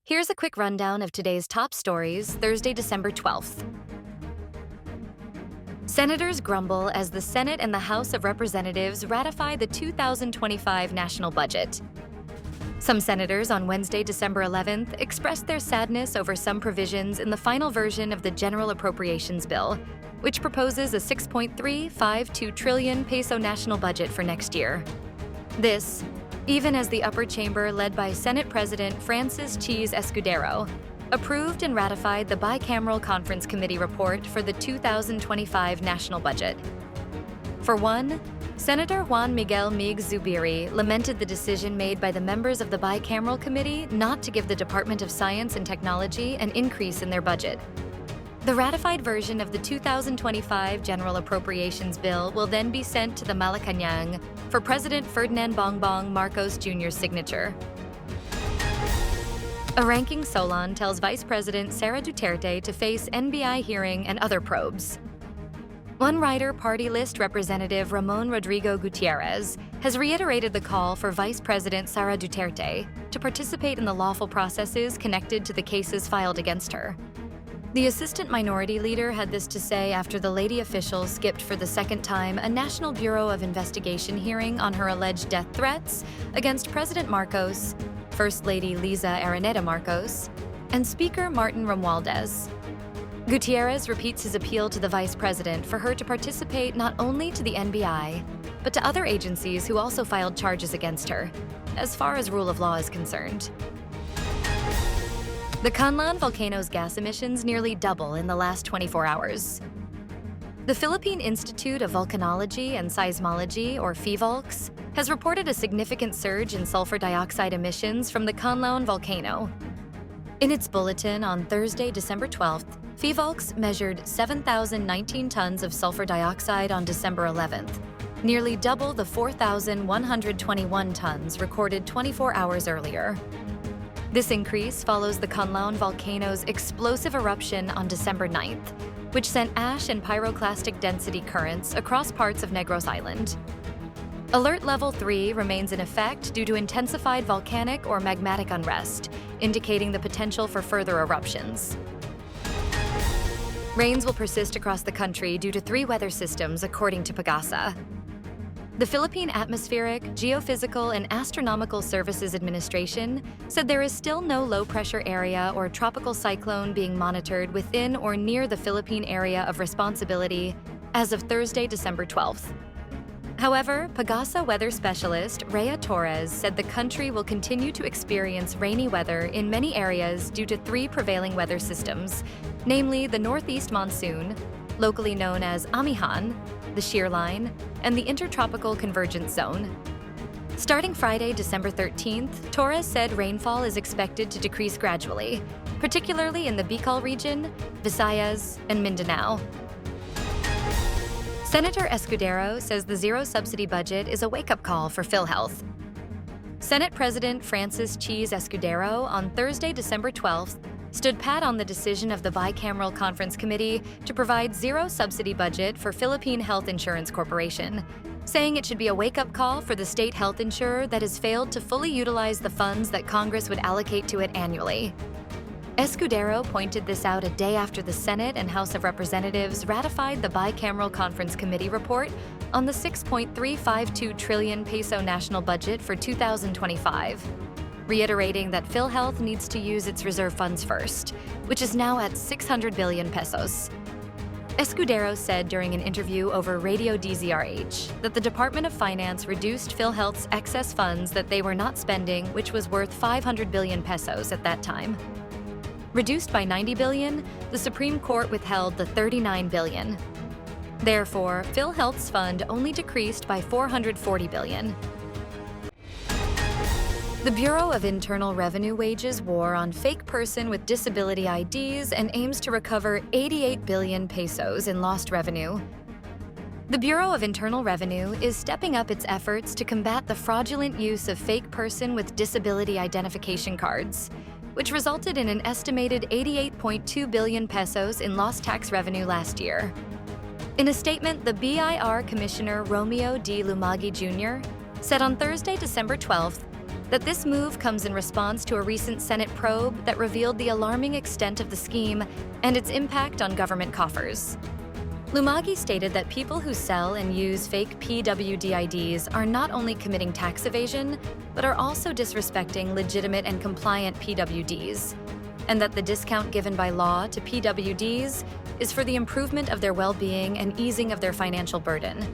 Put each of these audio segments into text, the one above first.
Here's a quick rundown of today's top stories, Thursday, December 12th. Senators grumble as the Senate and the House of Representatives ratify the 2025 national budget. Some senators on Wednesday, December 11th, expressed their sadness over some provisions in the final version of the General Appropriations Bill, which proposes a 6.352 trillion peso national budget for next year. This, even as the upper chamber led by Senate President Francis Escudero approved and ratified the bicameral conference committee report for the 2025 national budget. For one, Senator Juan Miguel Mig Zubiri lamented the decision made by the members of the bicameral committee not to give the Department of Science and Technology an increase in their budget. The ratified version of the 2025 General Appropriations Bill will then be sent to the Malacanang for President Ferdinand Bongbong Marcos Jr.'s signature. A ranking solon tells Vice President Sara Duterte to face NBI hearing and other probes. One Rider Party List Representative Ramon Rodrigo Gutierrez has reiterated the call for Vice President Sara Duterte to participate in the lawful processes connected to the cases filed against her. The Assistant Minority Leader had this to say after the lady official skipped for the second time a National Bureau of Investigation hearing on her alleged death threats against President Marcos, First Lady Liza Araneta Marcos, and Speaker Martin Romualdez. Gutierrez repeats his appeal to the Vice President for her to participate not only to the NBI, but to other agencies who also filed charges against her, as far as rule of law is concerned. The Kanlaon Volcano's gas emissions nearly double in the last 24 hours. The Philippine Institute of Volcanology and Seismology, or PHIVOLCS, has reported a significant surge in sulfur dioxide emissions from the Kanlaon Volcano. In its bulletin on Thursday, December 12th, PHIVOLCS measured 7,019 tons of sulfur dioxide on December 11th, nearly double the 4,121 tons recorded 24 hours earlier. This increase follows the Kanlaon Volcano's explosive eruption on December 9th, which sent ash and pyroclastic density currents across parts of Negros Island. Alert Level 3 remains in effect due to intensified volcanic or magmatic unrest, indicating the potential for further eruptions. Rains will persist across the country due to 3 weather systems, according to PAGASA. The Philippine Atmospheric, Geophysical, and Astronomical Services Administration said there is still no low-pressure area or tropical cyclone being monitored within or near the Philippine area of responsibility as of Thursday, December 12th. However, PAGASA weather specialist Rhea Torres said the country will continue to experience rainy weather in many areas due to 3 prevailing weather systems, namely the Northeast Monsoon, locally known as Amihan, the Shear Line, and the Intertropical Convergence Zone. Starting Friday, December 13th, Torres said rainfall is expected to decrease gradually, particularly in the Bicol region, Visayas, and Mindanao. Senator Escudero says the zero-subsidy budget is a wake-up call for PhilHealth. Senate President Francis Escudero on Thursday, December 12th, stood pat on the decision of the bicameral conference committee to provide zero-subsidy budget for Philippine Health Insurance Corporation, saying it should be a wake-up call for the state health insurer that has failed to fully utilize the funds that Congress would allocate to it annually. Escudero pointed this out a day after the Senate and House of Representatives ratified the bicameral conference committee report on the 6.352 trillion peso national budget for 2025, reiterating that PhilHealth needs to use its reserve funds first, which is now at 600 billion pesos. Escudero said during an interview over Radio DZRH that the Department of Finance reduced PhilHealth's excess funds that they were not spending, which was worth 500 billion pesos at that time. Reduced by 90 billion, the Supreme Court withheld the 39 billion. Therefore, PhilHealth's fund only decreased by 440 billion. The Bureau of Internal Revenue wages war on fake person with disability IDs and aims to recover 88 billion pesos in lost revenue. The Bureau of Internal Revenue is stepping up its efforts to combat the fraudulent use of fake person with disability identification cards, which resulted in an estimated 88.2 billion pesos in lost tax revenue last year. In a statement, the BIR Commissioner Romeo D. Lumagi Jr. said on Thursday, December 12th, that this move comes in response to a recent Senate probe that revealed the alarming extent of the scheme and its impact on government coffers. Lumagi stated that people who sell and use fake PWD IDs are not only committing tax evasion, but are also disrespecting legitimate and compliant PWDs, and that the discount given by law to PWDs is for the improvement of their well-being and easing of their financial burden.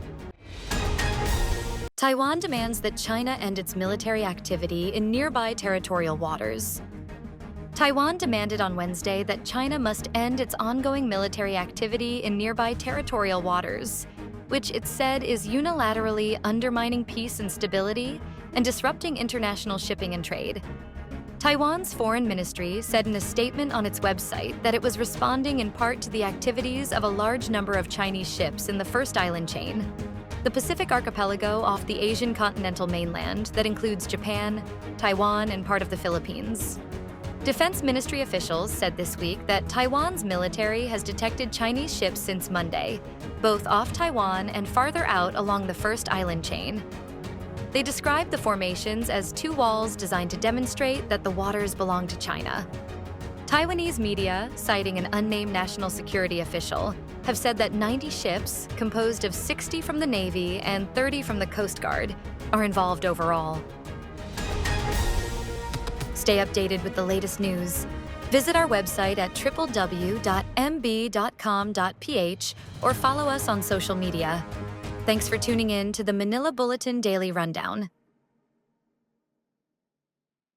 Taiwan demands that China end its military activity in nearby territorial waters. Taiwan demanded on Wednesday that China must end its ongoing military activity in nearby territorial waters, which it said is unilaterally undermining peace and stability and disrupting international shipping and trade. Taiwan's foreign ministry said in a statement on its website that it was responding in part to the activities of a large number of Chinese ships in the first island chain, the Pacific archipelago off the Asian continental mainland that includes Japan, Taiwan, and part of the Philippines. Defense Ministry officials said this week that Taiwan's military has detected Chinese ships since Monday, both off Taiwan and farther out along the first island chain. They described the formations as two walls designed to demonstrate that the waters belong to China. Taiwanese media, citing an unnamed national security official, have said that 90 ships, composed of 60 from the Navy and 30 from the Coast Guard, are involved overall. Stay updated with the latest news. Visit our website at www.mb.com.ph or follow us on social media. Thanks for tuning in to the Manila Bulletin Daily Rundown.